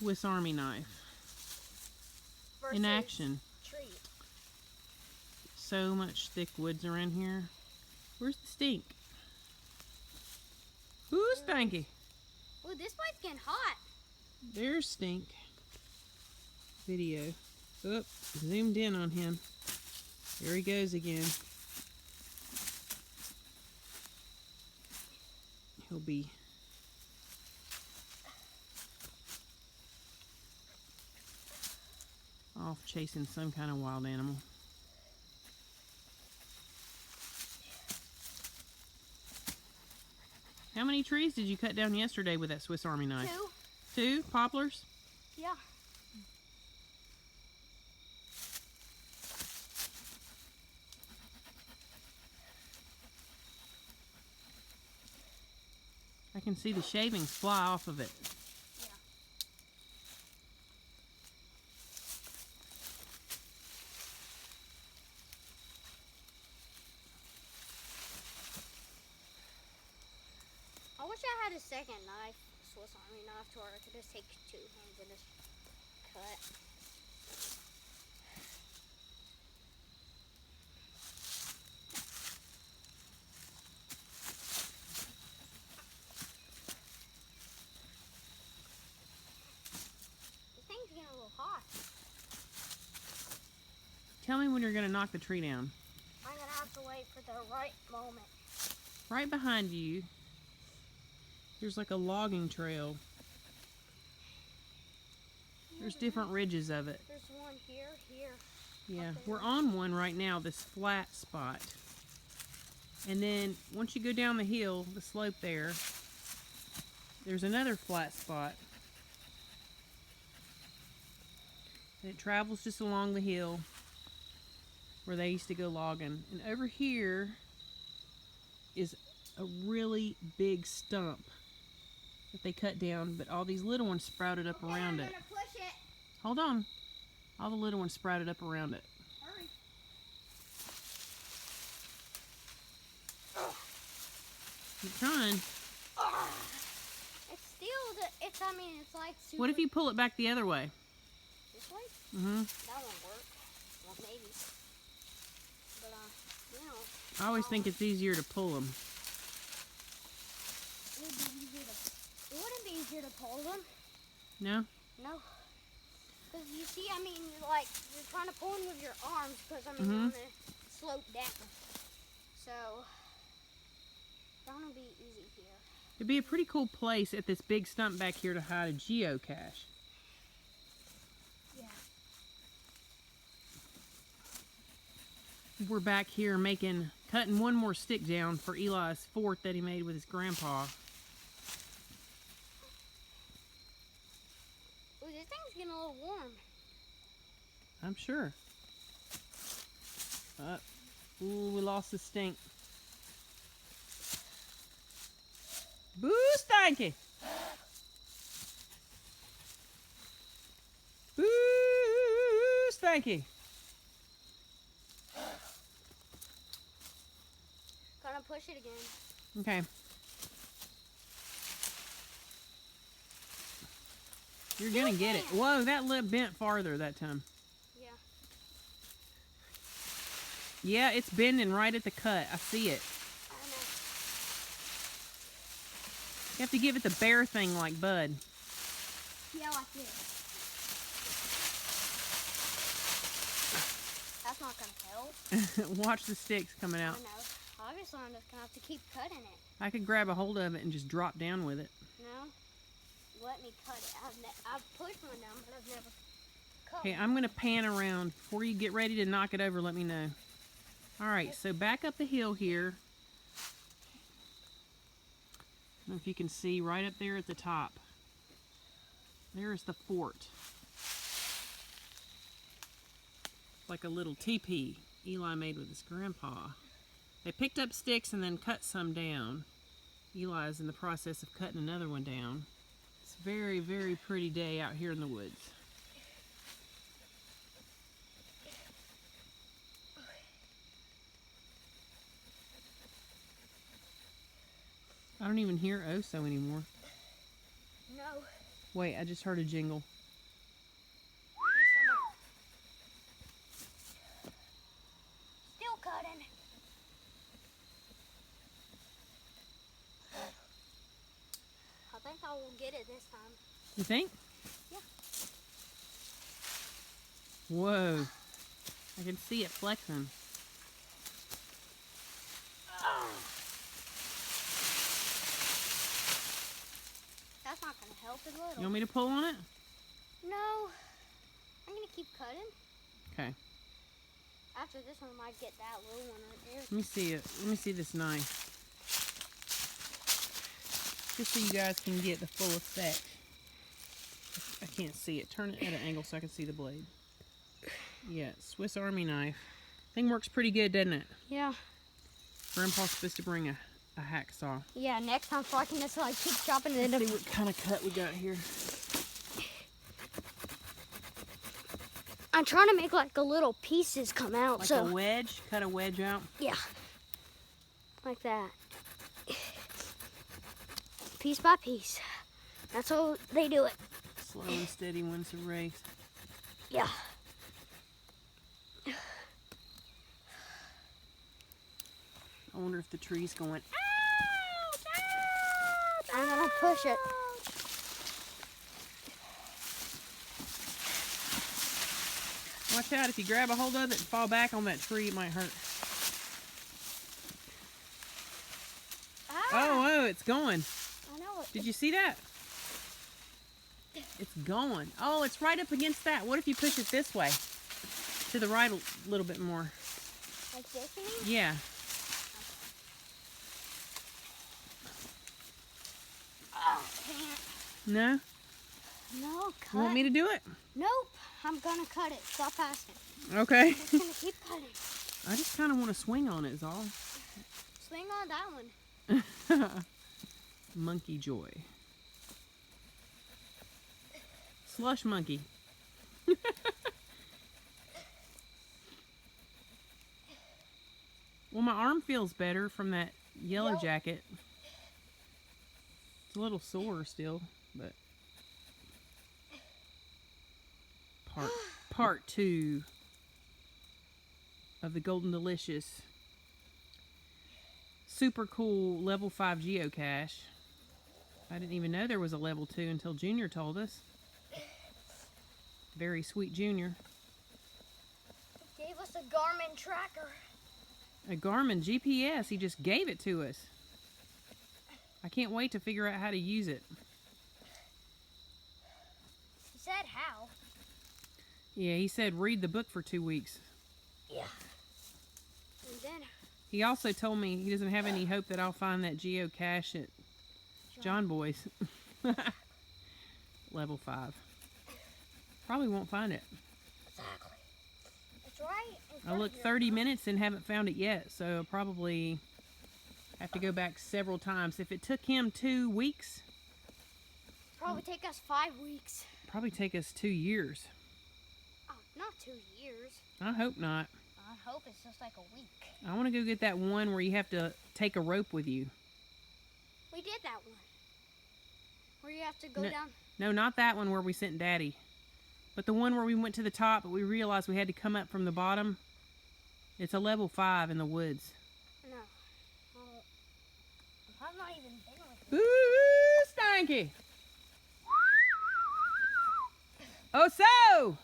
Swiss Army knife in action. Tree. So much thick woods around here. Where's the stink? Who's stinky? Ooh, this pipe's getting hot. There's stink. Video. Oop, zoomed in on him. There he goes again. He'll be off chasing some kind of wild animal. How many trees did you cut down yesterday with that Swiss Army knife? 2. 2 poplars? Yeah. I can see the shavings fly off of it. Yeah. I wish I had a second knife, Swiss Army knife, to where I could just take 2 hands and just cut. This thing's getting a little hot. Tell me when you're going to knock the tree down. I'm gonna have to wait for the right moment. Right behind you, there's like a logging trail. There's different ridges of it. There's one here. Yeah, we're on one right now, this flat spot. And then once you go down the hill, the slope there, there's another flat spot. And it travels just along the hill where they used to go logging. And over here is a really big stump that they cut down, but all these little ones sprouted up around it. I'm gonna push it. Hold on. All the little ones sprouted up around it. Hurry. Keep trying. It's still it's like super. What if you pull it back the other way? This way? Mm-hmm. That won't work. Well, maybe. But, you know. I always think it's easier to pull them. It wouldn't be easier to pull them. No? No. Because you see, I mean, you're trying to pull them with your arms because, I mean, Mhm. you're on the slope down. So, that will be easy here. It'd be a pretty cool place at this big stump back here to hide a geocache. Yeah. We're back here cutting one more stick down for Eli's fort that he made with his grandpa. Ooh, this thing's getting a little warm. I'm sure. Ooh, we lost the stink. Boo, stanky! Boo, stanky! Gonna push it again. Okay. You're gonna get it. Whoa, that lip bent farther that time. Yeah. Yeah, it's bending right at the cut. I see it. I know. You have to give it the bear thing like Bud. Yeah, like this. That's not gonna help. Watch the sticks coming out. I know. Obviously, I'm just gonna have to keep cutting it. I could grab a hold of it and just drop down with it. No? Let me cut it. I've pushed one down, but I've never cut Okay, one. I'm going to pan around. Before you get ready to knock it over, let me know. Alright, so back up the hill here. I don't know if you can see right up there at the top. There's the fort. It's like a little teepee Eli made with his grandpa. They picked up sticks and then cut some down. Eli is in the process of cutting another one down. It's a very, very pretty day out here in the woods. I don't even hear Oso anymore. No. Wait, I just heard a jingle. Still cutting. I think I will get it this time. You think? Yeah. Whoa. I can see it flexing. That's not going to help a little. You want me to pull on it? No. I'm going to keep cutting. Okay. After this one, I might get that little one right there. Let me see it. Let me see this knife. Just so you guys can get the full effect. I can't see it. Turn it at an angle so I can see the blade. Yeah, Swiss Army knife. Thing works pretty good, doesn't it? Yeah. Grandpa's supposed to bring a hacksaw. Yeah, next time so I can just like keep chopping it. Let's see what kind of cut we got here. I'm trying to make like the little pieces come out. Like so a wedge? Cut a wedge out? yeah. Like that. Piece by piece. That's how they do it. Slow and steady wins the race. Yeah. I wonder if the tree's going, ouch, ouch, I'm gonna push it. Watch out, if you grab a hold of it and fall back on that tree, it might hurt. Oh, it's going. I know it. Did you see that? It's going. Oh, it's right up against that. What if you push it this way? To the right a little bit more. Like this, you mean? Yeah. Oh, can't. No? No, cut. You want me to do it? Nope. I'm gonna cut it. Stop asking. Okay. I'm just gonna keep cutting. I just kind of want to swing on it is all. Swing on that one. Monkey joy. Slush monkey. Well, my arm feels better from that yellow Yep. jacket. It's a little sore still, but part 2 of the Golden Delicious super cool level 5 geocache. I didn't even know there was a level 2 until Junior told us. Very sweet Junior. Gave us a Garmin tracker. A Garmin GPS. He just gave it to us. I can't wait to figure out how to use it. He said how. Yeah, he said read the book for 2 weeks. Yeah. And then He also told me he doesn't have any hope that I'll find that geocache at John Boy's. Level 5. Probably won't find it. exactly. It's right in I front looked of your 30 minutes and haven't found it yet, so I'll probably have to go back several times. If it took him 2 weeks, Probably take us 5 weeks. probably take us 2 years. Oh, not 2 years. I hope not. I hope it's just like a week. I want to go get that one where you have to take a rope with you. We did that one. Where you have to go No. down. No, not that one where we sent Daddy. But the one where we went to the top, but we realized we had to come up from the bottom. It's a level 5 in the woods. No. Well, I've not even been with Ooh, stanky! Oh, so!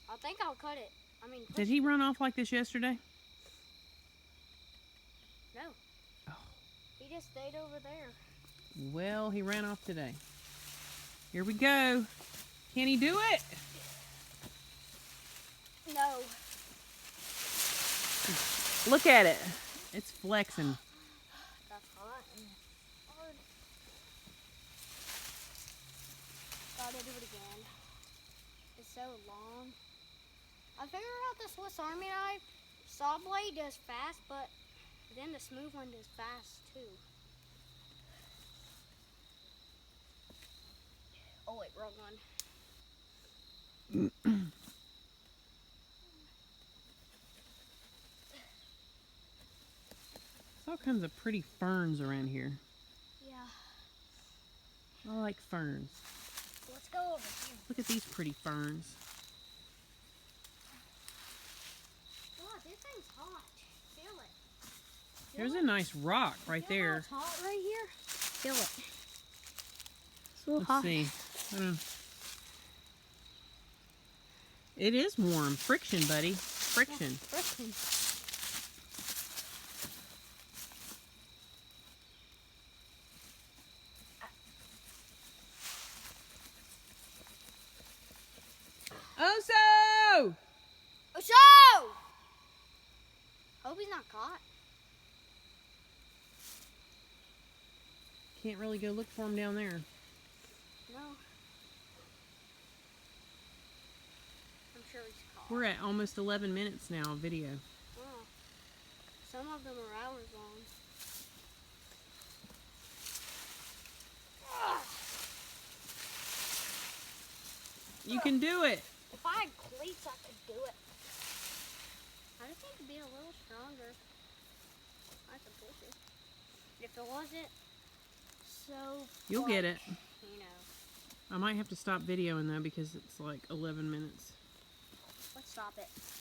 I think I'll cut it. I mean, Did he run off like this yesterday? No. Oh. He just stayed over there. Well, he ran off today. Here we go. Can he do it? No. Look at it. It's flexing. That's hot and hard. Gotta do it again. It's so long. I figured out the Swiss Army knife saw blade does fast, but then the smooth one does fast too. Oh wait, wrong one. There's all kinds of pretty ferns around here. Yeah. I like ferns. Let's go over here. Look at these pretty ferns. Oh, this thing's hot. Feel it. There's a nice rock right Feel how there. it's hot right here. Feel it. It's a little Let's hot. see. It is warm. Friction, buddy. Friction. Friction. Oso! Oh, so! Hope he's not caught. Can't really go look for him down there. No. I'm sure he's caught. We're at almost 11 minutes now of video. Wow. Some of them are hours long. You can do it. If I had cleats, I could do it. I just need to be a little stronger. I can push it. If it wasn't so... You'll get it. You know. I might have to stop videoing though because it's like 11 minutes. Let's stop it.